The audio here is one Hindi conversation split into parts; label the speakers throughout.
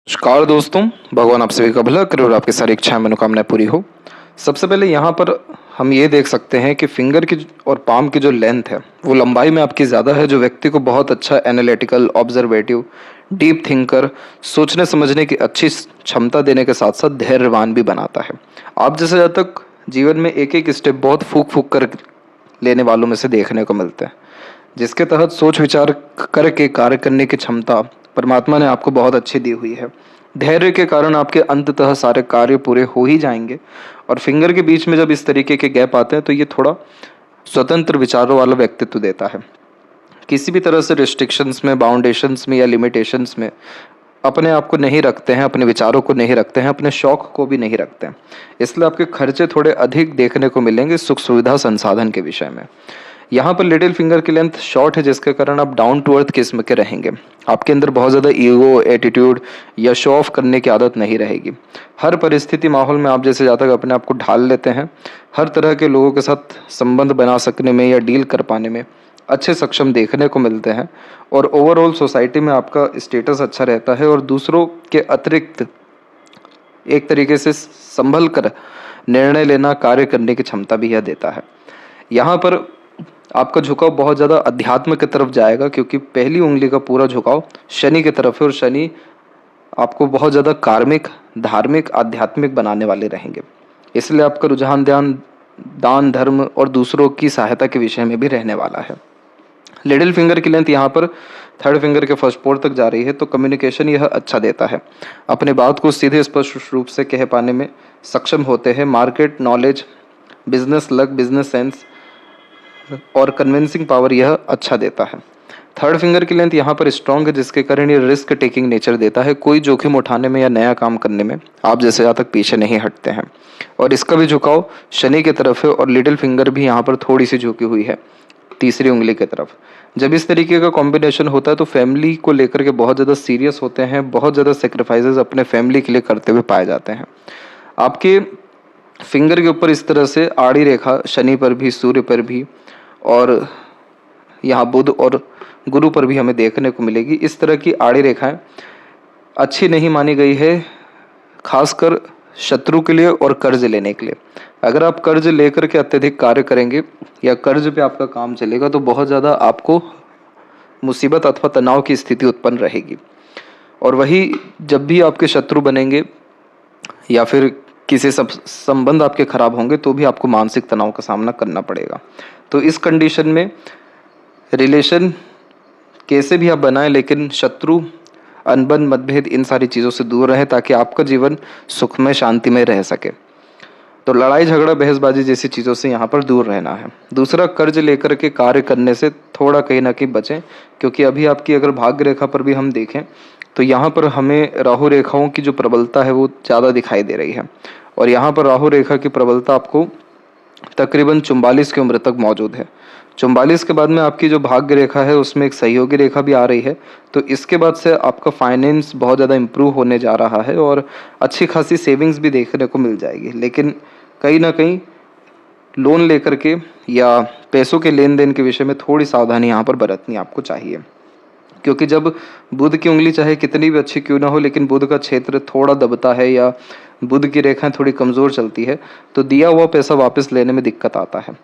Speaker 1: नमस्कार दोस्तों, भगवान आप सभी का भला करे और आपकी सारी इच्छाएं मनोकामनाएं पूरी हो। सबसे पहले यहाँ पर हम ये देख सकते हैं कि फिंगर की और पाम की जो लेंथ है वो लंबाई में आपकी ज़्यादा है, जो व्यक्ति को बहुत अच्छा एनालिटिकल, ऑब्जर्वेटिव, डीप थिंकर, सोचने समझने की अच्छी क्षमता देने के साथ साथ धैर्यवान भी बनाता है। आप जैसे जब तक जीवन में एक एक स्टेप बहुत फूक फूक कर लेने वालों में से देखने को मिलते हैं, जिसके तहत सोच विचार करके कार्य करने की क्षमता परमात्मा ने आपको बहुत अच्छी दी हुई है। धैर्य के कारण आपके अंततः सारे कार्य पूरे हो ही जाएंगे। और फिंगर के बीच में जब इस तरीके के गैप आते हैं तो ये थोड़ा स्वतंत्र विचारों वाला व्यक्तित्व देता है। किसी भी तरह से रिस्ट्रिक्शंस में, बाउंडेशंस में या लिमिटेशंस में अपने आप को नहीं रखते हैं, अपने विचारों को नहीं रखते हैं, अपने शौक को भी नहीं रखते हैं। इसलिए आपके खर्चे थोड़े अधिक देखने को मिलेंगे सुख सुविधा संसाधन के विषय में। यहाँ पर लिटिल फिंगर की लेंथ शॉर्ट है, जिसके कारण आप डाउन टू अर्थ किस्म के रहेंगे। आपके अंदर बहुत ज़्यादा ईगो, एटीट्यूड या शो ऑफ करने की आदत नहीं रहेगी। हर परिस्थिति माहौल में आप जैसे ज़्यादा अपने आप को ढाल लेते हैं, हर तरह के लोगों के साथ संबंध बना सकने में या डील कर पाने में अच्छे सक्षम देखने को मिलते हैं। और ओवरऑल सोसाइटी में आपका स्टेटस अच्छा रहता है और दूसरों के अतिरिक्त एक तरीके से संभल कर निर्णय लेना, कार्य करने की क्षमता भी यह देता है। यहाँ पर आपका झुकाव बहुत ज़्यादा अध्यात्म की तरफ जाएगा, क्योंकि पहली उंगली का पूरा झुकाव शनि की तरफ है और शनि आपको बहुत ज़्यादा कार्मिक, धार्मिक, आध्यात्मिक बनाने वाले रहेंगे। इसलिए आपका रुझान ध्यान दान, धर्म और दूसरों की सहायता के विषय में भी रहने वाला है। लिटिल फिंगर की लेंथ यहाँ पर थर्ड फिंगर के फर्स्ट पोर तक जा रही है, तो कम्युनिकेशन यह अच्छा देता है। अपने बात को सीधे स्पष्ट रूप से कह पाने में सक्षम होते हैं। Market knowledge, business luck, business sense और कन्विंसिंग पावर यह अच्छा देता है। थर्ड फिंगर की लेंथ यहाँ पर स्ट्रॉन्ग है, जिसके कारण ये रिस्क टेकिंग नेचर देता है। कोई जोखिम उठाने में या नया काम करने में आप जैसे यहाँ तक पीछे नहीं हटते हैं। और इसका भी झुकाव शनि की तरफ है और लिटिल फिंगर भी यहाँ पर थोड़ी सी झुकी हुई है तीसरी उंगली की तरफ। जब इस तरीके का कॉम्बिनेशन होता है तो फैमिली को लेकर के बहुत ज़्यादा सीरियस होते हैं, बहुत ज़्यादा सेक्रीफाइसेस अपने फैमिली के लिए करते हुए पाए जाते हैं। आपके फिंगर के ऊपर इस तरह से आड़ी रेखा शनि पर भी, सूर्य पर भी और यहाँ बुध और गुरु पर भी हमें देखने को मिलेगी। इस तरह की आड़ी रेखाएं अच्छी नहीं मानी गई है, खासकर शत्रु के लिए और कर्ज लेने के लिए। अगर आप कर्ज लेकर के अत्यधिक कार्य करेंगे या कर्ज पे आपका काम चलेगा तो बहुत ज़्यादा आपको मुसीबत अथवा तनाव की स्थिति उत्पन्न रहेगी। और वही जब भी आपके शत्रु बनेंगे या फिर किसी सब संबंध आपके खराब होंगे तो भी आपको मानसिक तनाव का सामना करना पड़ेगा। तो इस कंडीशन में रिलेशन कैसे भी आप बनाएं, लेकिन शत्रु, अनबन, मतभेद, इन सारी चीज़ों से दूर रहें ताकि आपका जीवन सुखमय, शांतिमय रह सके। तो लड़ाई झगड़ा, बहसबाजी जैसी चीज़ों से यहाँ पर दूर रहना है। दूसरा, कर्ज लेकर के कार्य करने से थोड़ा कहीं ना कहीं बचें, क्योंकि अभी आपकी अगर भाग्य रेखा पर भी हम देखें तो यहाँ पर हमें राहु रेखाओं की जो प्रबलता है वो ज़्यादा दिखाई दे रही है। और यहाँ पर राहु रेखा की प्रबलता आपको तकरीबन 44 की उम्र तक मौजूद है। 44 के बाद में आपकी जो भाग्य रेखा है उसमें एक सहयोगी रेखा भी आ रही है। तो इसके बाद से आपका फाइनेंस बहुत ज़्यादा इम्प्रूव होने जा रहा है और अच्छी खासी सेविंग्स भी देखने को मिल जाएगी। लेकिन कहीं ना कहीं लोन लेकर के या पैसों के लेन देन के विषय में थोड़ी सावधानी यहाँ पर बरतनी आपको चाहिए, क्योंकि जब बुध की उंगली चाहे कितनी भी अच्छी क्यों ना हो, लेकिन बुध का क्षेत्र थोड़ा दबता है या बुध की रेखाएं थोड़ी कमज़ोर चलती है तो दिया हुआ पैसा वापस लेने में दिक्कत आता है।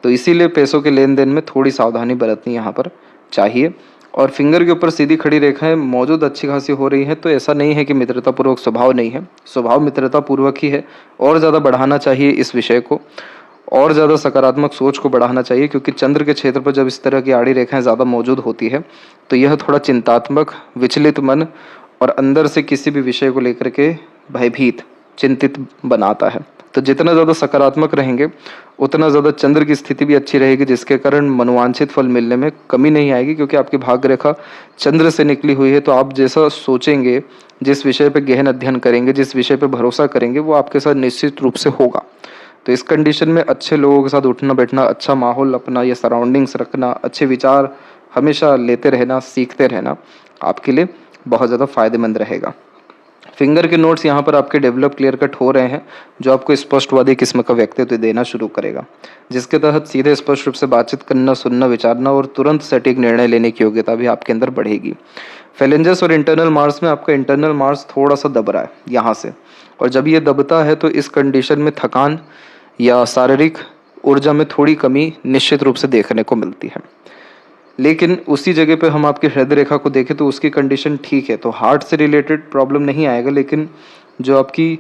Speaker 1: तो इसीलिए पैसों के लेन देन में थोड़ी सावधानी बरतनी यहाँ पर चाहिए। और फिंगर के ऊपर सीधी खड़ी रेखाएं मौजूद अच्छी खासी हो रही हैं, तो ऐसा नहीं है कि मित्रतापूर्वक स्वभाव नहीं है, स्वभाव मित्रतापूर्वक ही है। और ज़्यादा बढ़ाना चाहिए इस विषय को, और ज़्यादा सकारात्मक सोच को बढ़ाना चाहिए, क्योंकि चंद्र के क्षेत्र पर जब इस तरह की आड़ी रेखाएं ज़्यादा मौजूद होती है तो यह थोड़ा चिंतात्मक, विचलित मन और अंदर से किसी भी विषय को लेकर के भयभीत, चिंतित बनाता है। तो जितना ज़्यादा सकारात्मक रहेंगे उतना ज़्यादा चंद्र की स्थिति भी अच्छी रहेगी, जिसके कारण मनोवांछित फल मिलने में कमी नहीं आएगी, क्योंकि आपकी भाग्य रेखा चंद्र से निकली हुई है। तो आप जैसा सोचेंगे, जिस विषय पर गहन अध्ययन करेंगे, जिस विषय पर भरोसा करेंगे, वो आपके साथ निश्चित रूप से होगा। तो इस कंडीशन में अच्छे लोगों के साथ उठना बैठना, अच्छा माहौल अपना या सराउंडिंग्स रखना, अच्छे विचार हमेशा लेते रहना, सीखते रहना आपके लिए बहुत ज़्यादा फायदेमंद रहेगा। फिंगर के नोट्स यहाँ पर आपके डेवलप, क्लियर कट हो रहे हैं, जो आपको स्पष्टवादी किस्म का व्यक्तित्व देना शुरू करेगा, जिसके तहत सीधे स्पष्ट रूप से बातचीत करना, सुनना, विचारना और तुरंत सटीक निर्णय लेने की योग्यता भी आपके अंदर बढ़ेगी। फेलेंजस और इंटरनल मार्स में आपका इंटरनल मार्स थोड़ा सा दब रहा है यहाँ से, और जब ये दबता है तो इस कंडीशन में थकान या शारीरिक ऊर्जा में थोड़ी कमी निश्चित रूप से देखने को मिलती है। लेकिन उसी जगह पे हम आपकी हृदय रेखा को देखें तो उसकी कंडीशन ठीक है, तो हार्ट से रिलेटेड प्रॉब्लम नहीं आएगा, लेकिन जो आपकी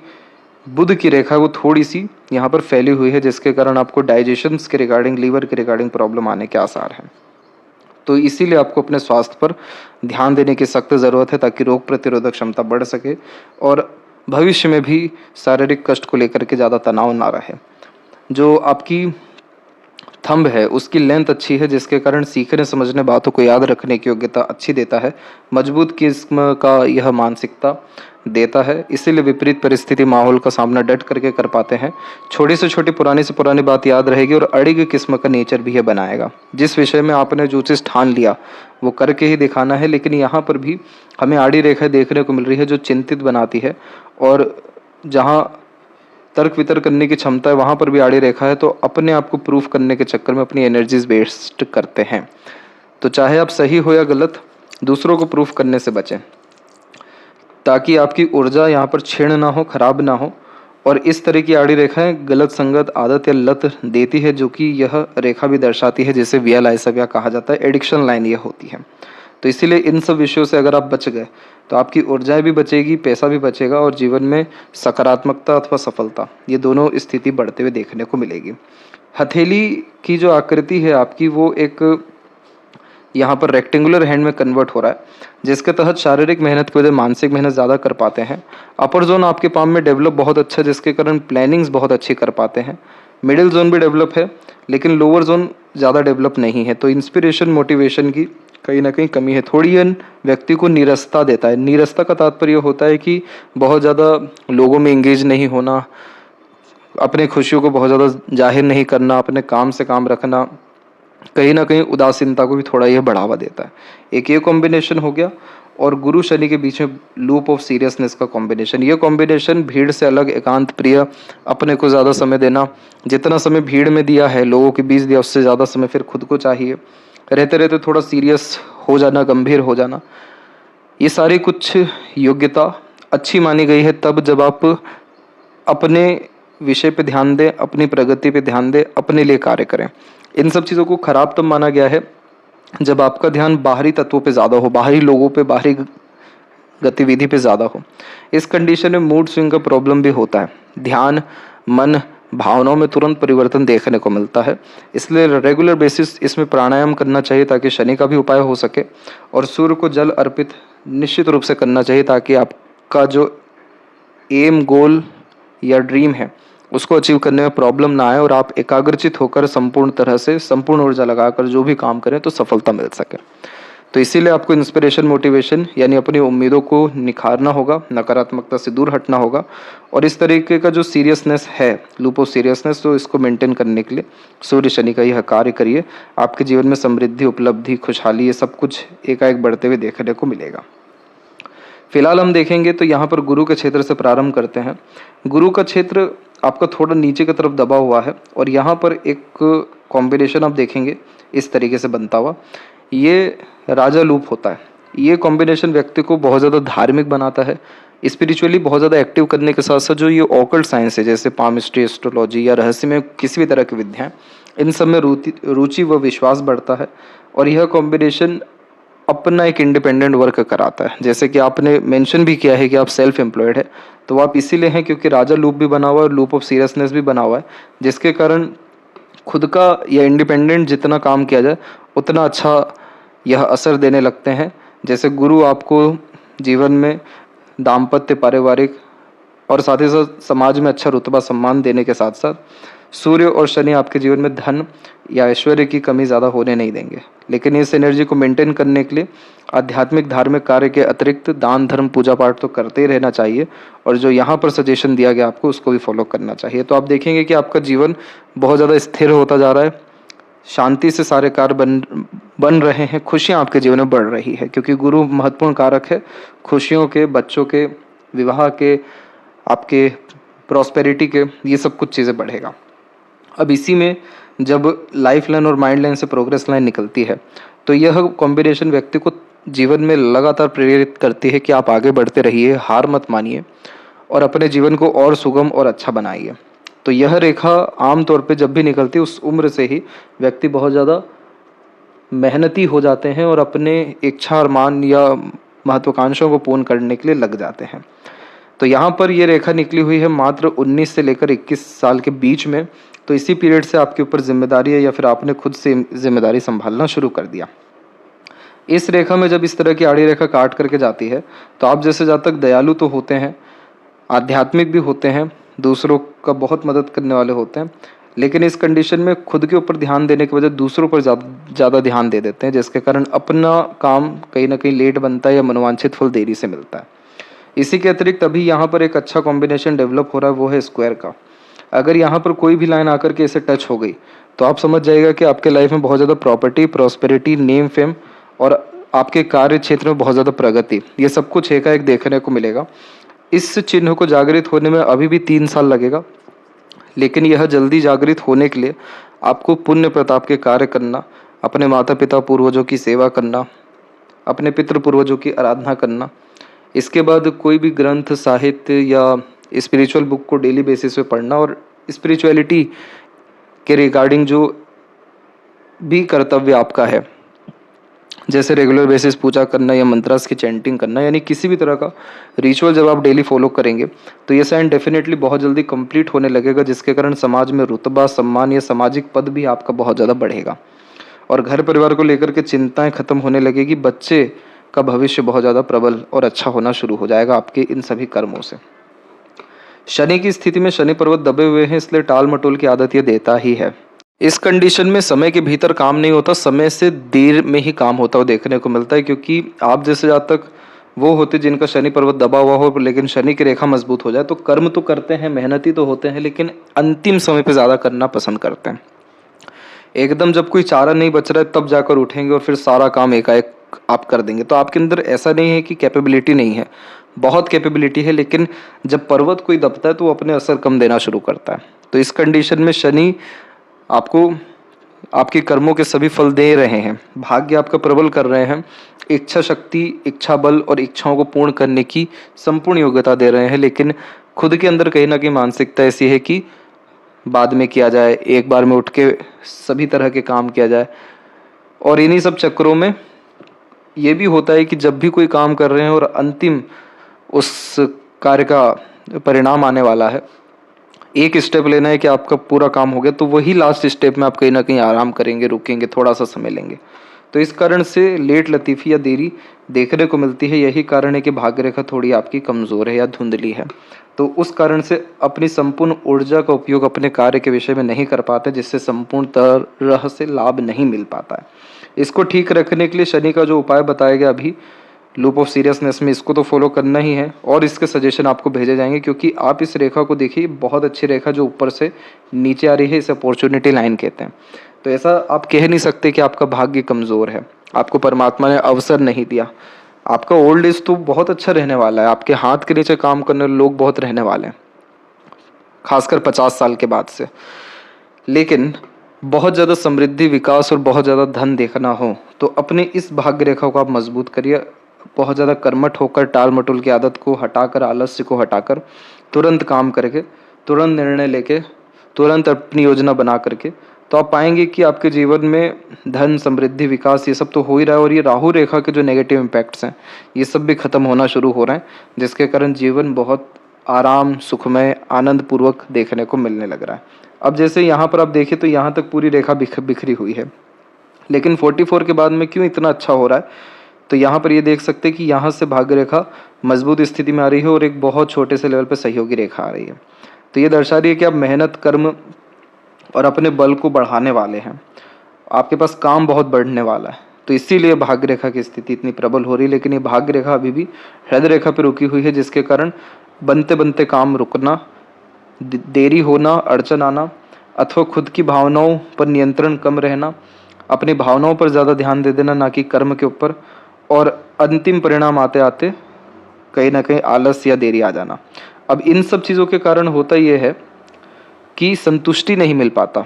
Speaker 1: बुध की रेखा है वो थोड़ी सी यहाँ पर फैली हुई है, जिसके कारण आपको डाइजेशन के रिगार्डिंग, लीवर के रिगार्डिंग प्रॉब्लम आने के आसार हैं। तो इसीलिए आपको अपने स्वास्थ्य पर ध्यान देने की सख्त ज़रूरत है, ताकि रोग प्रतिरोधक क्षमता बढ़ सके और भविष्य में भी शारीरिक कष्ट को लेकर के ज़्यादा तनाव ना रहे। जो आपकी थंब है उसकी लेंथ अच्छी है, जिसके कारण सीखने समझने बातों को याद रखने की योग्यता अच्छी देता है। मजबूत किस्म का यह मानसिकता देता है, इसीलिए विपरीत परिस्थिति माहौल का सामना डट करके कर पाते हैं। छोटी से छोटी पुरानी से पुरानी बात याद रहेगी और अड़िग किस्म का नेचर भी यह बनाएगा। जिस विषय में आपने जो चीज़ ठान लिया वो करके ही दिखाना है। लेकिन यहाँ पर भी हमें आड़ी रेखा देखने को मिल रही है जो चिंतित बनाती है, और जहाँ तर्क वितर्क करने की क्षमता है वहाँ पर भी आड़ी रेखा है, तो अपने आप को प्रूफ करने के चक्कर में अपनी एनर्जीज वेस्ट करते हैं। तो चाहे आप सही हो या गलत, दूसरों को प्रूफ करने से बचें, ताकि आपकी ऊर्जा यहाँ पर क्षीण ना हो, खराब ना हो। और इस तरह की आड़ी रेखाएं गलत संगत, आदत या लत देती है, जो कि यह रेखा भी दर्शाती है, जिसे विया कहा जाता है। एडिक्शन लाइन यह होती है। तो इसीलिए इन सब विषयों से अगर आप बच गए तो आपकी ऊर्जाएं भी बचेगी, पैसा भी बचेगा, और जीवन में सकारात्मकता अथवा सफलता, ये दोनों स्थिति बढ़ते हुए देखने को मिलेगी। हथेली की जो आकृति है आपकी, वो एक यहाँ पर रेक्टेंगुलर हैंड में कन्वर्ट हो रहा है, जिसके तहत शारीरिक मेहनत की वजह मानसिक मेहनत ज़्यादा कर पाते हैं। अपर जोन आपके पाम में डेवलप बहुत अच्छा है, जिसके कारण प्लानिंग्स बहुत अच्छी कर पाते हैं। मिडिल जोन भी डेवलप है, लेकिन लोअर जोन ज़्यादा डेवलप नहीं है। तो इंस्पिरेशन, मोटिवेशन की कहीं ना कहीं कमी है। थोड़ी यह व्यक्ति को नीरसता देता है। नीरसता का तात्पर्य होता है कि बहुत ज़्यादा लोगों में इंगेज नहीं होना, अपने खुशियों को बहुत ज़्यादा जाहिर नहीं करना, अपने काम से काम रखना, कहीं ना कहीं उदासीनता को भी थोड़ा यह बढ़ावा देता है। एक ये कॉम्बिनेशन हो गया, और गुरु शनि के बीच में लूप ऑफ सीरियसनेस का कॉम्बिनेशन। ये कॉम्बिनेशन भीड़ से अलग, एकांत प्रिय, अपने को ज़्यादा समय देना। जितना समय भीड़ में दिया है, लोगों के बीच दिया, उससे ज़्यादा समय फिर खुद को चाहिए। रहते रहते थोड़ा सीरियस हो जाना, गंभीर हो जाना, ये सारी कुछ योग्यता अच्छी मानी गई है तब जब आप अपने विषय पे ध्यान दें, अपनी प्रगति पे ध्यान दें, अपने लिए कार्य करें। इन सब चीज़ों को खराब तब माना गया है जब आपका ध्यान बाहरी तत्वों पे ज़्यादा हो, बाहरी लोगों पे, बाहरी गतिविधि पे ज़्यादा हो। इस कंडीशन में मूड स्विंग का प्रॉब्लम भी होता है। ध्यान, मन, भावनाओं में तुरंत परिवर्तन देखने को मिलता है। इसलिए रेगुलर बेसिस इसमें प्राणायाम करना चाहिए, ताकि शनि का भी उपाय हो सके। और सूर्य को जल अर्पित निश्चित रूप से करना चाहिए, ताकि आपका जो एम, गोल या ड्रीम है उसको अचीव करने में प्रॉब्लम ना आए, और आप एकाग्रचित होकर संपूर्ण तरह से, संपूर्ण ऊर्जा लगाकर जो भी काम करें तो सफलता मिल सके। तो इसीलिए आपको इंस्पिरेशन, मोटिवेशन यानी अपनी उम्मीदों को निखारना होगा, नकारात्मकता से दूर हटना होगा। और इस तरीके का जो सीरियसनेस है, लूप ऑफ सीरियसनेस, तो इसको मेंटेन करने के लिए सूर्य शनि का यह कार्य करिए। आपके जीवन में समृद्धि, उपलब्धि, खुशहाली, ये सब कुछ एकाएक बढ़ते हुए देखने को मिलेगा। फिलहाल हम देखेंगे तो यहाँ पर गुरु के क्षेत्र से प्रारंभ करते हैं। गुरु का क्षेत्र आपका थोड़ा नीचे की तरफ दबा हुआ है, और यहाँ पर एक कॉम्बिनेशन आप देखेंगे इस तरीके से बनता हुआ, ये राजा लूप होता है। ये कॉम्बिनेशन व्यक्ति को बहुत ज़्यादा धार्मिक बनाता है, स्पिरिचुअली बहुत ज़्यादा एक्टिव करने के साथ साथ जो ये ऑकल्ट साइंस है, जैसे पामिस्ट्री, एस्ट्रोलॉजी या रहस्य में किसी भी तरह की विद्याएं, इन सब में रुचि व विश्वास बढ़ता है। और यह कॉम्बिनेशन अपना एक इंडिपेंडेंट वर्क कराता है। जैसे कि आपने मेंशन भी किया है कि आप सेल्फ एम्प्लॉयड है, तो आप इसीलिए हैं क्योंकि राजा लूप भी बना हुआ है और लूप ऑफ सीरियसनेस भी बना हुआ है, जिसके कारण खुद का या इंडिपेंडेंट जितना काम किया जाए उतना अच्छा यह असर देने लगते हैं। जैसे गुरु आपको जीवन में दाम्पत्य, पारिवारिक और साथ ही साथ समाज में अच्छा रुतबा, सम्मान देने के साथ साथ सूर्य और शनि आपके जीवन में धन या ऐश्वर्य की कमी ज़्यादा होने नहीं देंगे। लेकिन इस एनर्जी को मेंटेन करने के लिए आध्यात्मिक, धार्मिक कार्य के अतिरिक्त दान, धर्म, पूजा पाठ तो करते ही रहना चाहिए, और जो यहाँ पर सजेशन दिया गया आपको उसको भी फॉलो करना चाहिए। तो आप देखेंगे कि आपका जीवन बहुत ज़्यादा स्थिर होता जा रहा है, शांति से सारे कार्य बन रहे हैं, खुशियाँ आपके जीवन में बढ़ रही है, क्योंकि गुरु महत्वपूर्ण कारक है खुशियों के, बच्चों के, विवाह के, आपके प्रॉस्पेरिटी के, ये सब कुछ चीज़ें बढ़ेगा। अब इसी में जब लाइफ लाइन और माइंड लाइन से प्रोग्रेस लाइन निकलती है, तो यह कॉम्बिनेशन व्यक्ति को जीवन में लगातार प्रेरित करती है कि आप आगे बढ़ते रहिए, हार मत मानिए और अपने जीवन को और सुगम और अच्छा बनाइए। तो यह रेखा आम तौर पे जब भी निकलती है उस उम्र से ही व्यक्ति बहुत ज़्यादा मेहनती हो जाते हैं और अपने इच्छा अरमान या महत्वाकांक्षाओं को पूर्ण करने के लिए लग जाते हैं। तो यहाँ पर ये रेखा निकली हुई है मात्र 19 से लेकर 21 साल के बीच में। तो इसी पीरियड से आपके ऊपर जिम्मेदारी है या फिर आपने खुद से जिम्मेदारी संभालना शुरू कर दिया। इस रेखा में जब इस तरह की आड़ी रेखा काट करके जाती है तो आप जैसे जातक दयालु तो होते हैं, आध्यात्मिक भी होते हैं, दूसरों का बहुत मदद करने वाले होते हैं, लेकिन इस कंडीशन में खुद के ऊपर ध्यान देने के बजाय दूसरों पर ज़्यादा ध्यान दे देते हैं, जिसके कारण अपना काम कहीं ना कहीं लेट बनता है या मनोवांछित फल देरी से मिलता है। इसी के अतिरिक्त अभी यहाँ पर एक अच्छा कॉम्बिनेशन डेवलप हो रहा है, वो है स्क्वायर का। अगर यहाँ पर कोई भी लाइन आकर के इसे टच हो गई तो आप समझ जाइएगा कि आपके लाइफ में बहुत ज़्यादा प्रॉपर्टी, प्रॉस्पेरिटी, नेम, फेम और आपके कार्य क्षेत्र में बहुत ज़्यादा प्रगति, ये सब कुछ एकाएक देखने को मिलेगा। इस चिन्ह को जागृत होने में अभी भी 3 साल लगेगा, लेकिन यह जल्दी जागृत होने के लिए आपको पुण्य प्रताप के कार्य करना, अपने माता पिता पूर्वजों की सेवा करना, अपने पितृ पूर्वजों की आराधना करना, इसके बाद कोई भी ग्रंथ, साहित्य या स्पिरिचुअल बुक को डेली बेसिस पे पढ़ना और स्पिरिचुअलिटी के रिगार्डिंग जो भी कर्तव्य आपका है, जैसे रेगुलर बेसिस पूजा करना या मंत्रास की चैंटिंग करना, यानी किसी भी तरह का रिचुअल जब आप डेली फॉलो करेंगे तो ये साइन डेफिनेटली बहुत जल्दी कंप्लीट होने लगेगा, जिसके कारण समाज में रुतबा, सम्मान या सामाजिक पद भी आपका बहुत ज़्यादा बढ़ेगा और घर परिवार को लेकर के चिंताएं खत्म होने लगेगी। बच्चे का भविष्य बहुत ज़्यादा प्रबल और अच्छा होना शुरू हो जाएगा आपके इन सभी कर्मों से। शनि की स्थिति में शनि पर्वत दबे हुए हैं, इसलिए टाल मटोल की आदत ये देता ही है। इस कंडीशन में समय के भीतर काम नहीं होता, समय से देर में ही काम होता हुआ देखने को मिलता है, क्योंकि आप जैसे जातक वो होते जिनका शनि पर्वत दबा हुआ हो लेकिन शनि की रेखा मजबूत हो जाए तो कर्म तो करते हैं, मेहनती तो होते हैं, लेकिन अंतिम समय पे ज़्यादा करना पसंद करते हैं। एकदम जब कोई चारा नहीं बच रहा है तब जाकर उठेंगे और फिर सारा काम एकाएक आप कर देंगे। तो आपके अंदर ऐसा नहीं है कि कैपेबिलिटी नहीं है, बहुत कैपेबिलिटी है, लेकिन जब पर्वत कोई दबता है तो वो अपने असर कम देना शुरू करता है। तो इस कंडीशन में शनि आपको आपके कर्मों के सभी फल दे रहे हैं, भाग्य आपका प्रबल कर रहे हैं, इच्छा शक्ति, इच्छा बल और इच्छाओं को पूर्ण करने की संपूर्ण योग्यता दे रहे हैं, लेकिन खुद के अंदर कहीं ना कहीं मानसिकता ऐसी है कि बाद में किया जाए, एक बार में उठ के सभी तरह के काम किया जाए। और इन्हीं सब चक्करों में ये भी होता है कि जब भी कोई काम कर रहे हैं और अंतिम उस कार्य का परिणाम आने वाला है, एक स्टेप लेना है कि आपका पूरा काम हो गया, तो वही लास्ट स्टेप में आप कहीं ना कहीं आराम करेंगे, रुकेंगे, थोड़ा सा समय लेंगे। तो इस कारण से लेट लतीफ़ी या देरी देखने को मिलती है। यही कारण है कि भाग्य रेखा थोड़ी आपकी कमज़ोर है या धुंधली है। तो उस कारण से अपनी संपूर्ण ऊर्जा का उपयोग अपने कार्य के विषय में नहीं कर पाते, जिससे संपूर्ण तरह से लाभ नहीं मिल पाता है। इसको ठीक रखने के लिए शनि का जो उपाय बताया गया अभी लूप ऑफ सीरियसनेस में, इसको तो फॉलो करना ही है और इसके सजेशन आपको भेजे जाएंगे, क्योंकि आप इस रेखा को देखिए, बहुत अच्छी रेखा जो ऊपर से नीचे आ रही है, इसे अपॉर्चुनिटी लाइन कहते हैं। तो ऐसा आप कह नहीं सकते कि आपका भाग्य कमज़ोर है, आपको परमात्मा ने अवसर नहीं दिया। आपका ओल्ड एज तो बहुत अच्छा रहने वाला है, आपके हाथ के नीचे काम करने वाले लोग बहुत रहने वाले हैं, खासकर 50 साल के बाद से। लेकिन बहुत ज़्यादा समृद्धि, विकास और बहुत ज़्यादा धन देखना हो तो अपने इस भाग्य रेखा को आप मजबूत करिए। बहुत ज़्यादा कर्मठ होकर, टाल मटोल की आदत को हटाकर, आलस्य को हटाकर तुरंत काम करके, तुरंत निर्णय लेके, तुरंत अपनी योजना बना करके, तो आप पाएंगे कि आपके जीवन में धन, समृद्धि, विकास ये सब तो हो ही रहा है और ये राहु रेखा के जो नेगेटिव इम्पैक्ट्स हैं ये सब भी खत्म होना शुरू हो रहे हैं, जिसके कारण जीवन बहुत आराम, सुखमय, आनंद पूर्वक देखने को मिलने लग रहा है। अब जैसे यहाँ पर आप देखें तो यहाँ तक पूरी रेखा बिखरी हुई है, लेकिन 44 के बाद में क्यों इतना अच्छा हो रहा है, तो यहाँ पर ये देख सकते हैं कि यहाँ से भाग्य रेखा मजबूत स्थिति में आ रही है और एक बहुत छोटे से लेवल पर सहयोगी रेखा आ रही है। तो ये दर्शा रही है कि आप मेहनत, कर्म और अपने बल को बढ़ाने वाले हैं, आपके पास काम बहुत बढ़ने वाला है। तो इसीलिए भाग्य रेखा की स्थिति इतनी प्रबल हो रही है, लेकिन ये भाग्य रेखा अभी भी हृदय रेखा पर रुकी हुई है, जिसके कारण बनते बनते काम रुकना, देरी होना, अड़चन आना, अथवा खुद की भावनाओं पर नियंत्रण कम रहना, अपनी भावनाओं पर ज़्यादा ध्यान दे देना ना कि कर्म के ऊपर, और अंतिम परिणाम आते आते कहीं ना कहीं आलस या देरी आ जाना। अब इन सब चीज़ों के कारण होता ये है कि संतुष्टि नहीं मिल पाता।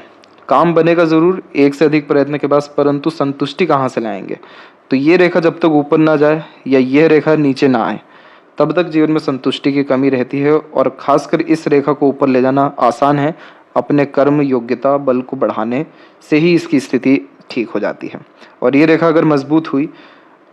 Speaker 1: काम बनेगा ज़रूर एक से अधिक प्रयत्न के बाद, परंतु संतुष्टि कहाँ से लाएंगे। तो ये रेखा जब तक ऊपर ना जाए या ये रेखा नीचे ना आए, तब तक जीवन में संतुष्टि की कमी रहती है। और खासकर इस रेखा को ऊपर ले जाना आसान है, अपने कर्म योग्यता बल को बढ़ाने से ही इसकी स्थिति ठीक हो जाती है। और ये रेखा अगर मजबूत हुई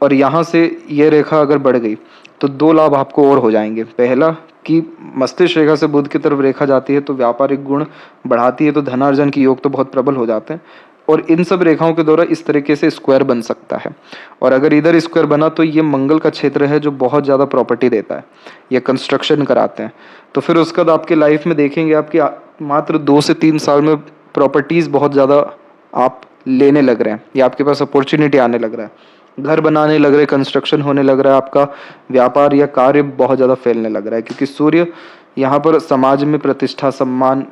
Speaker 1: और यहाँ से ये रेखा अगर बढ़ गई तो दो लाभ आपको और हो जाएंगे। पहला कि मस्तिष्क रेखा से बुध की तरफ रेखा जाती है तो व्यापारिक गुण बढ़ाती है, तो धनार्जन की योग तो बहुत प्रबल हो जाते हैं। और इन सब रेखाओं के द्वारा इस तरीके से स्क्वायर बन सकता है। और अगर इधर स्क्वायर बना तो ये मंगल का क्षेत्र है जो बहुत ज़्यादा प्रॉपर्टी देता है, ये कंस्ट्रक्शन कराते हैं। तो फिर उसके बाद आपकी लाइफ में देखेंगे आपकी मात्र 2 से 3 साल में प्रॉपर्टीज़ बहुत ज़्यादा आप लेने लग रहे हैं, या आपके पास अपॉर्चुनिटी आने लग रहा है, घर बनाने लग रहे, कंस्ट्रक्शन होने लग रहा है, आपका व्यापार या कार्य बहुत ज़्यादा फैलने लग रहा है। क्योंकि सूर्य यहाँ पर समाज में प्रतिष्ठा, सम्मान,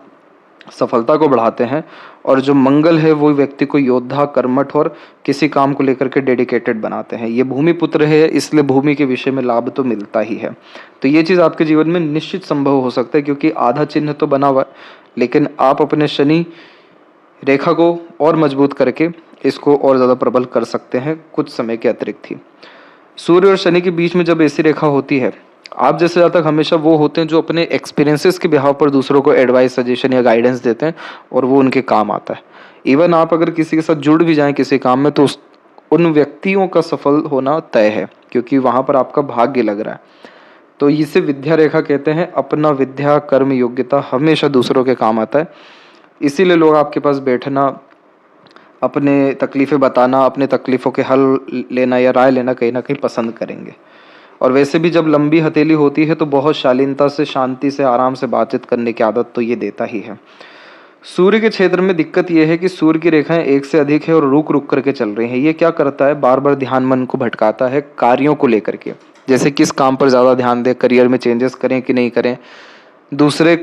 Speaker 1: सफलता को बढ़ाते हैं। और जो मंगल है वो व्यक्ति को योद्धा, कर्मठ और किसी काम को लेकर के डेडिकेटेड बनाते हैं। ये भूमि पुत्र है, इसलिए भूमि के विषय में लाभ तो मिलता ही है। तो ये चीज़ आपके जीवन में निश्चित संभव हो सकता है, क्योंकि आधा चिन्ह तो बना हुआ है, लेकिन आप अपने शनि रेखा को और मजबूत करके इसको और ज़्यादा प्रबल कर सकते हैं कुछ समय के अतिरिक्त ही। सूर्य और शनि के बीच में जब ऐसी रेखा होती है, आप जैसे जातक हमेशा वो होते हैं जो अपने एक्सपीरियंसेस के बिहाव पर दूसरों को एडवाइस, सजेशन या गाइडेंस देते हैं, और वो उनके काम आता है। इवन आप अगर किसी के साथ जुड़ भी जाएं किसी काम में, तो उन व्यक्तियों का सफल होना तय है, क्योंकि वहाँ पर आपका भाग्य लग रहा है। तो इसे विद्या रेखा कहते हैं। अपना विद्या, कर्म, योग्यता हमेशा दूसरों के काम आता है। इसीलिए लोग आपके पास बैठना, अपने तकलीफ़ें बताना, अपने तकलीफ़ों के हल लेना या राय लेना कहीं ना कहीं पसंद करेंगे। और वैसे भी जब लंबी हथेली होती है तो बहुत शालीनता से, शांति से, आराम से बातचीत करने की आदत तो ये देता ही है। सूर्य के क्षेत्र में दिक्कत यह है कि सूर्य की रेखाएं एक से अधिक है और रुक रुक करके चल रही हैं। ये क्या करता है, बार बार ध्यान मन को भटकाता है कार्यों को लेकर के, जैसे किस काम पर ज़्यादा ध्यान दें, करियर में चेंजेस करें कि नहीं करें, दूसरे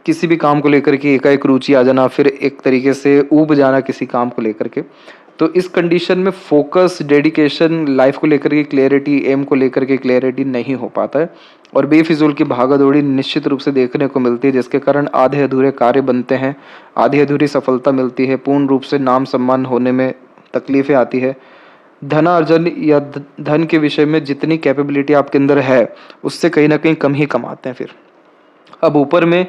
Speaker 1: किसी भी काम को लेकर के एकाएक रुचि आ जाना, फिर एक तरीके से ऊब जाना किसी काम को लेकर के। तो इस कंडीशन में फोकस, डेडिकेशन, लाइफ को लेकर के क्लैरिटी, एम को लेकर के क्लैरिटी नहीं हो पाता है, और बेफिजूल की भागादौड़ी निश्चित रूप से देखने को मिलती है, जिसके कारण आधे अधूरे कार्य बनते हैं, आधी अधूरी सफलता मिलती है, पूर्ण रूप से नाम सम्मान होने में तकलीफें आती है। धनार्जन या धन के विषय में जितनी कैपेबिलिटी आपके अंदर है, उससे कहीं ना कहीं कम ही कमाते हैं फिर। अब ऊपर में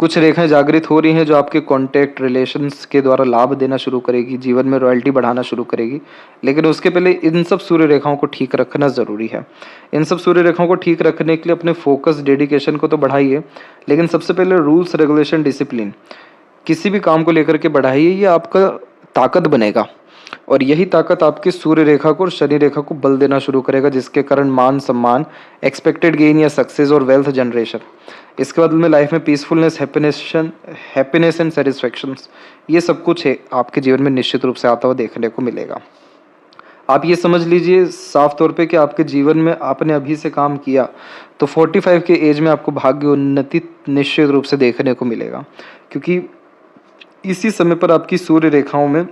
Speaker 1: कुछ रेखाएं जागृत हो रही हैं जो आपके कॉन्टैक्ट, रिलेशंस के द्वारा लाभ देना शुरू करेगी, जीवन में रॉयल्टी बढ़ाना शुरू करेगी। लेकिन उसके पहले इन सब सूर्य रेखाओं को ठीक रखना ज़रूरी है। इन सब सूर्य रेखाओं को ठीक रखने के लिए अपने फोकस, डेडिकेशन को तो बढ़ाइए, लेकिन सबसे पहले रूल्स, रेगुलेशन, डिसिप्लिन किसी भी काम को लेकर के बढ़ाइए। ये आपका ताकत बनेगा, और यही ताकत आपकी सूर्य रेखा को और शनि रेखा को बल देना शुरू करेगा, जिसके कारण मान सम्मान, एक्सपेक्टेड गेन या सक्सेस और वेल्थ जनरेशन, इसके बदले में लाइफ में पीसफुलनेस, हैप्पीनेस एंड सेटिस्फैक्शन, ये सब कुछ है आपके जीवन में निश्चित रूप से आता हुआ देखने को मिलेगा। आप ये समझ लीजिए साफ तौर पे कि आपके जीवन में आपने अभी से काम किया तो 45 के एज में आपको भाग्य उन्नति निश्चित रूप से देखने को मिलेगा, क्योंकि इसी समय पर आपकी सूर्य रेखाओं में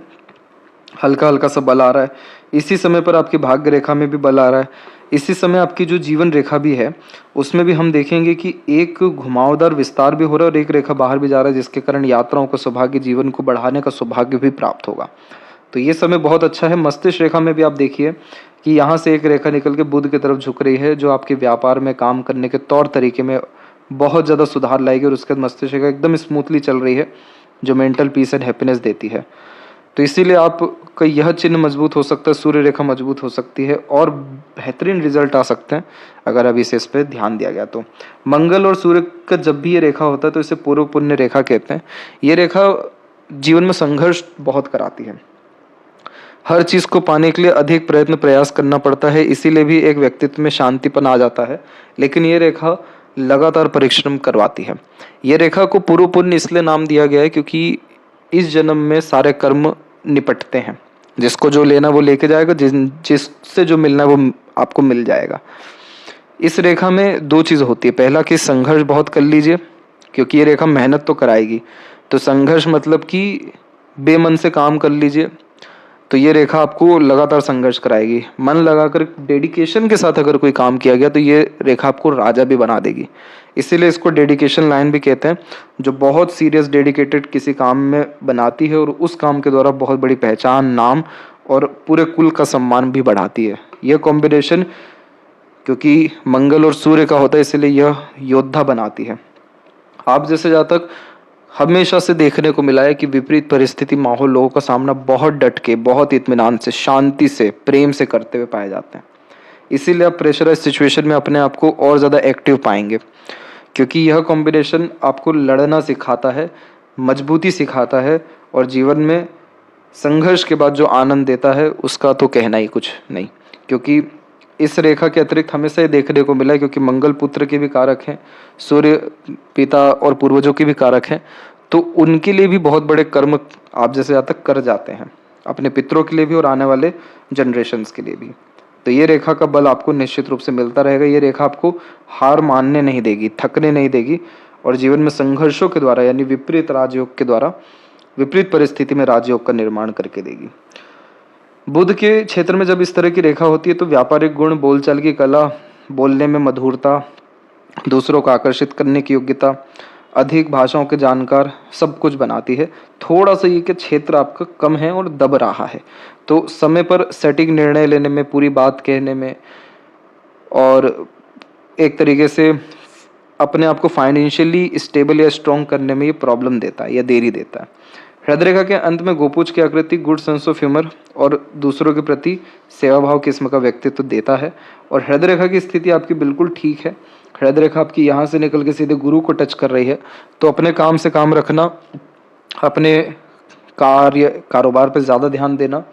Speaker 1: हल्का हल्का सा बल आ रहा है, इसी समय पर आपकी भाग्य रेखा में भी बल आ रहा है, इसी समय आपकी जो जीवन रेखा भी है उसमें भी हम देखेंगे कि एक घुमावदार विस्तार भी हो रहा है और एक रेखा बाहर भी जा रहा है, जिसके कारण यात्राओं का सौभाग्य, जीवन को बढ़ाने का सौभाग्य भी प्राप्त होगा। तो ये समय बहुत अच्छा है। मस्तिष्क रेखा में भी आप देखिए कि यहाँ से एक रेखा निकल के बुध की तरफ झुक रही है, जो आपके व्यापार में, काम करने के तौर तरीके में बहुत ज़्यादा सुधार लाएगी, और उसके बाद मस्तिष्क रेखा एकदम स्मूथली चल रही है, जो मेंटल पीस एंड हैप्पीनेस देती है। तो इसीलिए आपका यह चिन्ह मजबूत हो सकता है, सूर्य रेखा मजबूत हो सकती है, और बेहतरीन रिजल्ट आ सकते हैं अगर अभी से इस पर ध्यान दिया गया तो। मंगल और सूर्य का जब भी ये रेखा होता है तो इसे पूर्व पुण्य रेखा कहते हैं। ये रेखा जीवन में संघर्ष बहुत कराती है, हर चीज़ को पाने के लिए अधिक प्रयत्न, प्रयास करना पड़ता है, इसीलिए भी एक व्यक्तित्व में शांतिपन आ जाता है। लेकिन ये रेखा लगातार परिश्रम करवाती है। ये रेखा को पूर्व पुण्य इसलिए नाम दिया गया है क्योंकि इस जन्म में सारे कर्म निपटते हैं, जिसको जो लेना वो लेके जाएगा, जिससे जो मिलना है वो आपको मिल जाएगा। इस रेखा में दो चीज़ होती है, पहला कि संघर्ष बहुत कर लीजिए, क्योंकि ये रेखा मेहनत तो कराएगी। तो संघर्ष मतलब कि बेमन से काम कर लीजिए, तो ये रेखा आपको लगातार संघर्ष कराएगी। मन लगाकर डेडिकेशन के साथ अगर कोई काम किया गया तो ये रेखा आपको राजा भी बना देगी। इसीलिए इसको डेडिकेशन लाइन भी कहते हैं, जो बहुत सीरियस, डेडिकेटेड किसी काम में बनाती है और उस काम के द्वारा बहुत बड़ी पहचान, नाम और पूरे कुल का सम्मान भी बढ़ाती है। यह कॉम्बिनेशन क्योंकि मंगल और सूर्य का होता है इसलिए यह योद्धा बनाती है। आप जैसे जातक हमेशा से देखने को मिला है कि विपरीत परिस्थिति माहौल लोगों का सामना बहुत डट के, बहुत इत्मीनान से, शांति से, प्रेम से करते हुए पाए जाते हैं। इसीलिए आप प्रेशराइज सिचुएशन में अपने आप को और ज़्यादा एक्टिव पाएंगे, क्योंकि यह कॉम्बिनेशन आपको लड़ना सिखाता है, मजबूती सिखाता है, और जीवन में संघर्ष के बाद जो आनंद देता है उसका तो कहना ही कुछ नहीं। क्योंकि इस रेखा के अतिरिक्त हमेशा ये देखने को मिला है, क्योंकि मंगल पुत्र के भी कारक हैं, सूर्य पिता और पूर्वजों के भी कारक हैं, तो उनके लिए भी बहुत बड़े कर्म आप जैसे जातक कर जाते हैं, अपने पितरों के लिए भी और आने वाले जनरेशन्स के लिए भी। तो ये रेखा का बल आपको निश्चित रूप से मिलता रहेगा। ये रेखा आपको हार मानने नहीं देगी, थकने नहीं देगी, और जीवन में संघर्षों के द्वारा यानी विपरीत राजयोग के द्वारा विपरीत परिस्थिति में राजयोग का निर्माण करके देगी। बुध के क्षेत्र में जब इस तरह की रेखा होती है तो व्यापारिक गुण, बोलचाल की कला, बोलने में मधुरता, दूसरों को आकर्षित करने की योग्यता, अधिक भाषाओं के जानकार, सब कुछ बनाती है। थोड़ा सा ये कि क्षेत्र आपका कम है और दब रहा है, तो समय पर सटीक निर्णय लेने में, पूरी बात कहने में, और एक तरीके से अपने आप को फाइनेंशियली स्टेबल या स्ट्रॉन्ग करने में ये प्रॉब्लम देता है या देरी देता है। हृदय रेखा के अंत में गोपुज की आकृति गुड सेंस ऑफ ह्यूमर और दूसरों के प्रति सेवा भाव किस्म का व्यक्तित्व देता है। और हृदय रेखा की स्थिति आपकी बिल्कुल ठीक है। हृदय रेखा आपकी यहाँ से निकल के सीधे गुरु को टच कर रही है, तो अपने काम से काम रखना, अपने कारोबार पर ज़्यादा ध्यान देना,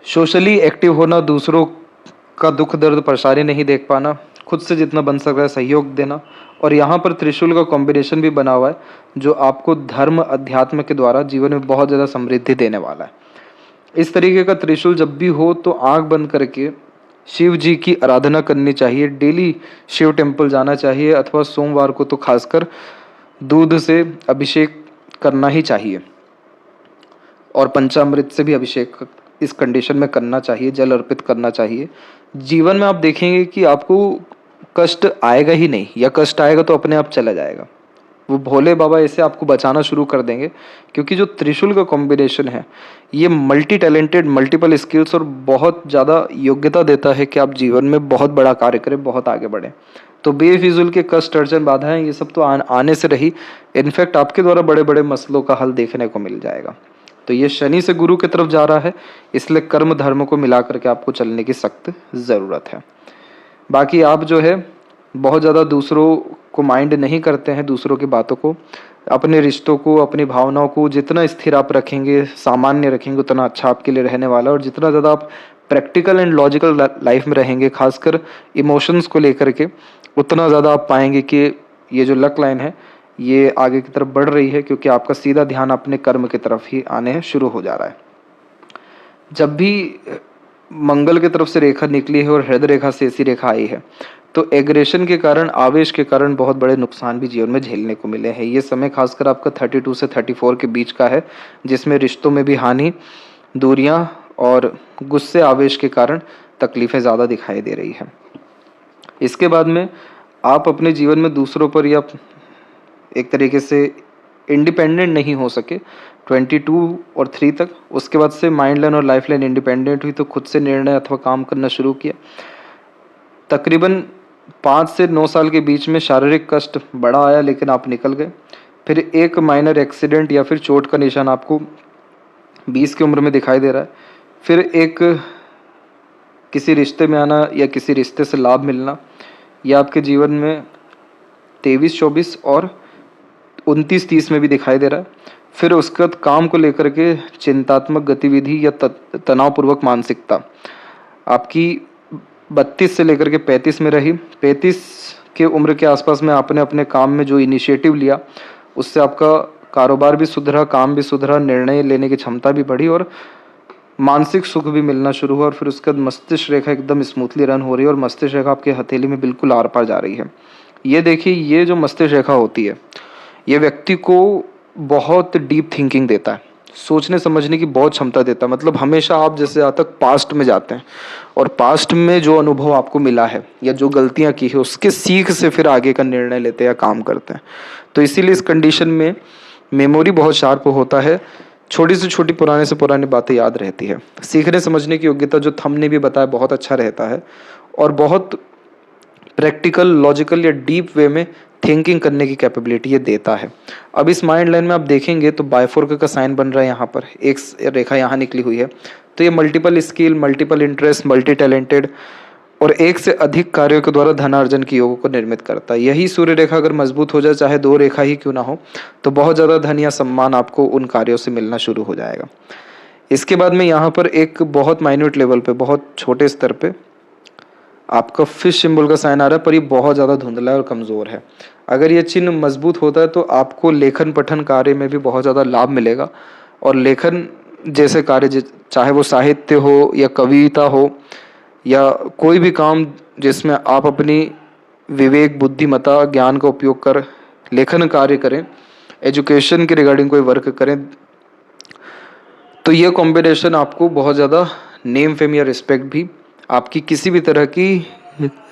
Speaker 1: सोशली एक्टिव होना, दूसरों का दुख दर्द परेशानी नहीं देख पाना, खुद से जितना बन सक रहा है सहयोग देना। और यहाँ पर त्रिशूल का कॉम्बिनेशन भी बना हुआ है जो आपको धर्म अध्यात्म के द्वारा जीवन में बहुत ज़्यादा समृद्धि देने वाला है। इस तरीके का त्रिशूल जब भी हो तो आंख बंद करके शिव जी की आराधना करनी चाहिए, डेली शिव टेम्पल जाना चाहिए, अथवा सोमवार को तो खासकर दूध से अभिषेक करना ही चाहिए, और पंचामृत से भी अभिषेक इस कंडीशन में करना चाहिए, जल अर्पित करना चाहिए। जीवन में आप देखेंगे कि आपको कष्ट आएगा ही नहीं, या कष्ट आएगा तो अपने आप चला जाएगा। वो भोले बाबा ऐसे आपको बचाना शुरू कर देंगे, क्योंकि जो त्रिशूल का कॉम्बिनेशन है ये मल्टी टैलेंटेड, मल्टीपल स्किल्स और बहुत ज़्यादा योग्यता देता है कि आप जीवन में बहुत बड़ा कार्य करें, बहुत आगे बढ़ें। तो बेफिजूल के कष्ट, अड़चन, बाधाएं ये सब तो आने से रही, इनफैक्ट आपके द्वारा बड़े बड़े मसलों का हल देखने को मिल जाएगा। तो ये शनि से गुरु की तरफ जा रहा है, इसलिए कर्म धर्म को मिला करके आपको चलने की सख्त ज़रूरत है। बाकी आप जो है बहुत ज़्यादा दूसरों को माइंड नहीं करते हैं, दूसरों की बातों को, अपने रिश्तों को, अपनी भावनाओं को जितना स्थिर आप रखेंगे, सामान्य रखेंगे, उतना अच्छा आपके लिए रहने वाला है। और जितना ज़्यादा आप प्रैक्टिकल एंड लॉजिकल लाइफ में रहेंगे, खासकर इमोशंस को लेकर के, उतना ज़्यादा आप पाएंगे कि ये जो लक लाइन है ये आगे की तरफ बढ़ रही है, क्योंकि आपका सीधा ध्यान अपने कर्म की तरफ ही आने शुरू हो जा रहा है। जब भी मंगल की तरफ से रेखा निकली है और हृदय रेखा से ऐसी रेखा आई है, तो एग्रेशन के कारण, आवेश के कारण बहुत बड़े नुकसान भी जीवन में झेलने को मिले हैं। ये समय खासकर आपका 32 से 34 के बीच का है, जिसमें रिश्तों में भी हानि, दूरियां और गुस्से, आवेश के कारण तकलीफें ज़्यादा दिखाई दे रही है। इसके बाद में आप अपने जीवन में दूसरों पर या एक तरीके से इंडिपेंडेंट नहीं हो सके 22 और 3 तक। उसके बाद से माइंड लाइन और लाइफ लाइन इंडिपेंडेंट हुई, तो खुद से निर्णय अथवा काम करना शुरू किया। तकरीबन 5 से 9 साल के बीच में शारीरिक कष्ट बड़ा आया, लेकिन आप निकल गए। फिर एक माइनर एक्सीडेंट या फिर चोट का निशान आपको 20 की उम्र में दिखाई दे रहा है। फिर एक किसी रिश्ते में आना या किसी रिश्ते से लाभ मिलना, यह आपके जीवन में 23, 24 और 29, 30 में भी दिखाई दे रहा है। फिर उसके बाद काम को लेकर के चिंतात्मक गतिविधि या तनावपूर्वक मानसिकता आपकी 32 से लेकर के 35 में रही। 35 के उम्र के आसपास में आपने अपने काम में जो इनिशिएटिव लिया, उससे आपका कारोबार भी सुधरा, काम भी सुधरा, निर्णय लेने की क्षमता भी बढ़ी और मानसिक सुख भी मिलना शुरू हुआ। और फिर उसके बाद मस्तिष्क रेखा एकदम स्मूथली रन हो रही है और मस्तिष्क रेखा आपके हथेली में बिल्कुल आर पार जा रही है। ये देखिए, ये जो मस्तिष्क रेखा होती है, ये व्यक्ति को बहुत डीप थिंकिंग देता है, सोचने समझने की बहुत क्षमता देता है। मतलब हमेशा आप जैसे आज तक पास्ट में जाते हैं और पास्ट में जो अनुभव आपको मिला है या जो गलतियां की है, उसके सीख से फिर आगे का निर्णय लेते हैं या काम करते हैं। तो इसीलिए इस कंडीशन में मेमोरी बहुत शार्प होता है, छोटी से छोटी पुराने से पुरानी बातें याद रहती है। सीखने समझने की योग्यता जो हमने भी बताया बहुत अच्छा रहता है, और बहुत प्रैक्टिकल, लॉजिकल या डीप वे में थिंकिंग करने की कैपेबिलिटी ये देता है। अब इस माइंड लाइन में आप देखेंगे तो बाइफोर्क का साइन बन रहा है यहाँ पर, एक रेखा यहाँ निकली हुई है। तो ये multiple skill, multiple interest, multi talented और एक से अधिक कार्यों के द्वारा धनार्जन की योग को निर्मित करता है। यही सूर्य रेखा अगर मजबूत हो जाए, चाहे दो रेखा ही क्यों ना हो, तो बहुत ज़्यादा धन या सम्मान आपको उन कार्यों से मिलना शुरू हो जाएगा। इसके बाद में यहाँ पर एक बहुत माइन्यूट लेवल पे, बहुत छोटे स्तर पे आपका फिश सिंबल का साइन आ रहा है, पर ये बहुत ज़्यादा धुंधला है और कमज़ोर है। अगर ये चिन्ह मजबूत होता है तो आपको लेखन पठन कार्य में भी बहुत ज़्यादा लाभ मिलेगा, और लेखन जैसे कार्य, चाहे वो साहित्य हो या कविता हो या कोई भी काम जिसमें आप अपनी विवेक, बुद्धिमत्ता, ज्ञान का उपयोग कर लेखन कार्य करें, एजुकेशन के रिगार्डिंग कोई वर्क करें, तो ये कॉम्बिनेशन आपको बहुत ज़्यादा नेम फेम या रिस्पेक्ट भी आपकी किसी भी तरह की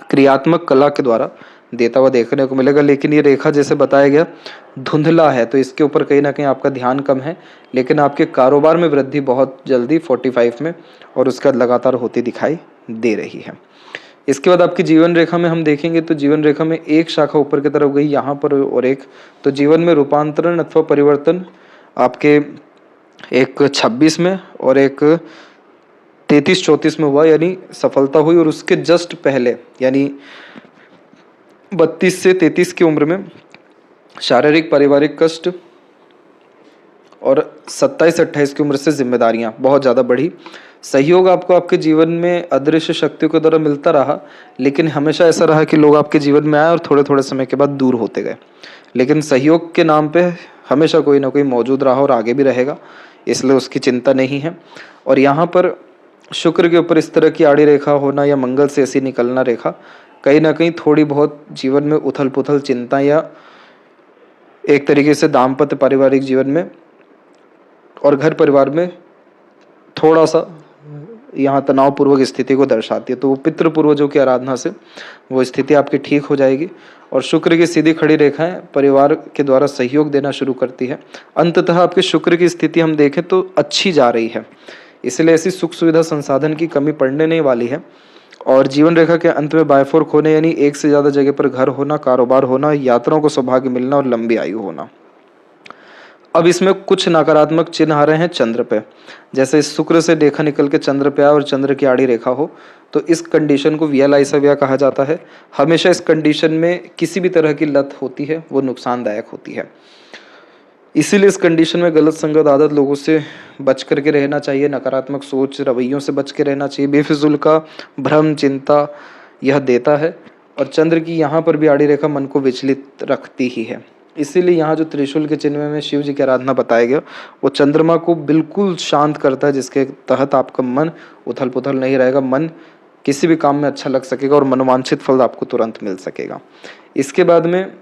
Speaker 1: क्रियात्मक कला के द्वारा देता हुआ देखने को मिलेगा। लेकिन ये रेखा जैसे बताया गया धुंधला है, तो इसके ऊपर कहीं ना कहीं आपका ध्यान कम है, लेकिन आपके कारोबार में वृद्धि बहुत जल्दी 45 में और उसके बाद लगातार होती दिखाई दे रही है। इसके बाद आपकी जीवन रेखा में हम देखेंगे तो जीवन रेखा में एक शाखा ऊपर की तरफ गई यहाँ पर, और एक तो जीवन में रूपांतरण अथवा परिवर्तन आपके एक 26 में और एक 33-34 में हुआ, यानी सफलता हुई। और उसके जस्ट पहले यानी 32 से 33 की उम्र में शारीरिक पारिवारिक कष्ट, और 27-28 की उम्र से जिम्मेदारियां बहुत ज़्यादा बढ़ी। सहयोग आपको आपके जीवन में अदृश्य शक्तियों के द्वारा मिलता रहा, लेकिन हमेशा ऐसा रहा कि लोग आपके जीवन में आए और थोड़े थोड़े समय के बाद दूर होते गए। लेकिन सहयोग के नाम पे हमेशा कोई ना कोई मौजूद रहा और आगे भी रहेगा, इसलिए उसकी चिंता नहीं है। और यहाँ पर शुक्र के ऊपर इस तरह की आड़ी रेखा होना या मंगल से ऐसी निकलना रेखा कहीं ना कहीं थोड़ी बहुत जीवन में उथल पुथल, चिंता या एक तरीके से दाम्पत्य पारिवारिक जीवन में और घर परिवार में थोड़ा सा यहाँ तनावपूर्वक स्थिति को दर्शाती है। तो वो पितृ पूर्वजों की आराधना से वो स्थिति आपकी ठीक हो जाएगी। और शुक्र की सीधी खड़ी रेखाएं परिवार के द्वारा सहयोग देना शुरू करती है। अंततः आपके शुक्र की स्थिति हम देखें तो अच्छी जा रही है, इसलिए ऐसी सुख सुविधा संसाधन की कमी पड़ने नहीं वाली है। और जीवन रेखा के अंत में बायफोर्क होने यानी एक से ज़्यादा जगह पर घर होना, कारोबार होना, यात्राओं को सौभाग्य मिलना और लंबी आयु होना। अब इसमें कुछ नकारात्मक चिन्ह आ रहे हैं चंद्र पे, जैसे शुक्र से रेखा निकल के चंद्र पे आए और चंद्र की आड़ी रेखा हो, तो इस कंडीशन को वियालाइसव्या कहा जाता है। हमेशा इस कंडीशन में किसी भी तरह की लत होती है वो नुकसानदायक होती है, इसीलिए इस कंडीशन में गलत संगत आदत लोगों से बच करके रहना चाहिए, नकारात्मक सोच रवैयों से बच के रहना चाहिए। बेफिजूल का भ्रम, चिंता यह देता है। और चंद्र की यहाँ पर भी आड़ी रेखा मन को विचलित रखती ही है, इसीलिए यहाँ जो त्रिशूल के चिन्ह में शिव जी की आराधना बताया गया वो चंद्रमा को बिल्कुल शांत करता है, जिसके तहत आपका मन उथल पुथल नहीं रहेगा, मन किसी भी काम में अच्छा लग सकेगा और मनोवांछित फल आपको तुरंत मिल सकेगा। इसके बाद में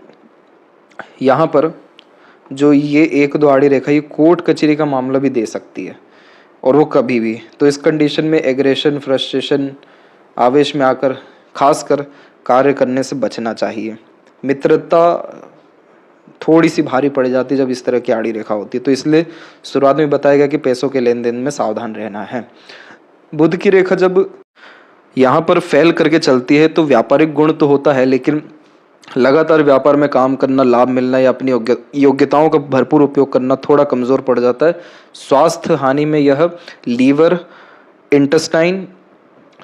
Speaker 1: यहाँ पर जो ये 1-2 आड़ी रेखा ये कोर्ट कचहरी का मामला भी दे सकती है, और वो कभी भी। तो इस कंडीशन में एग्रेशन, फ्रस्ट्रेशन, आवेश में आकर खासकर कार्य करने से बचना चाहिए। मित्रता थोड़ी सी भारी पड़ जाती है जब इस तरह की आड़ी रेखा होती है, तो इसलिए शुरुआत में बताया गया कि पैसों के लेन देन में सावधान रहना है। बुध की रेखा जब यहाँ पर फैल करके चलती है तो व्यापारिक गुण तो होता है, लेकिन लगातार व्यापार में काम करना, लाभ मिलना या अपनी योग्यताओं का भरपूर उपयोग करना थोड़ा कमज़ोर पड़ जाता है। स्वास्थ्य हानि में यह लीवर, इंटेस्टाइन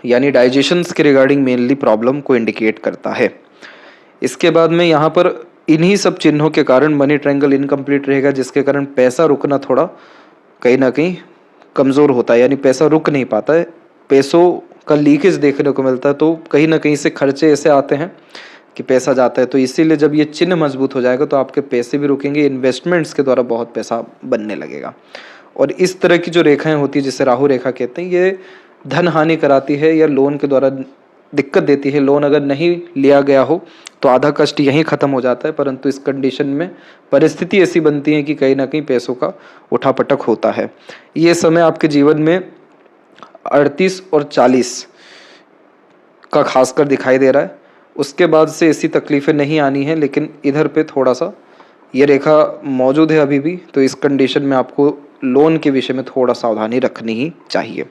Speaker 1: यानी डाइजेशंस के रिगार्डिंग मेनली प्रॉब्लम को इंडिकेट करता है। इसके बाद में यहाँ पर इन्हीं सब चिन्हों के कारण मनी ट्रायंगल इनकम्प्लीट रहेगा, जिसके कारण पैसा रुकना थोड़ा कहीं ना कहीं कमज़ोर होता है, यानी पैसा रुक नहीं पाता है, पैसों का लीकेज देखने को मिलता है। तो कहीं ना कहीं से खर्चे ऐसे आते हैं कि पैसा जाता है। तो इसीलिए जब ये चिन्ह मजबूत हो जाएगा तो आपके पैसे भी रुकेंगे, इन्वेस्टमेंट्स के द्वारा बहुत पैसा बनने लगेगा। और इस तरह की जो रेखाएं होती है जिसे राहु रेखा कहते हैं, ये धन हानि कराती है या लोन के द्वारा दिक्कत देती है। लोन अगर नहीं लिया गया हो तो आधा कष्ट यहीं ख़त्म हो जाता है, परंतु इस कंडीशन में परिस्थिति ऐसी बनती है कि कहीं ना कहीं पैसों का उठापटक होता है। ये समय आपके जीवन में 38 और 40 का खासकर दिखाई दे रहा है। उसके बाद से ऐसी तकलीफ़ें नहीं आनी है, लेकिन इधर पे थोड़ा सा ये रेखा मौजूद है अभी भी, तो इस कंडीशन में आपको लोन के विषय में थोड़ा सावधानी रखनी ही चाहिए।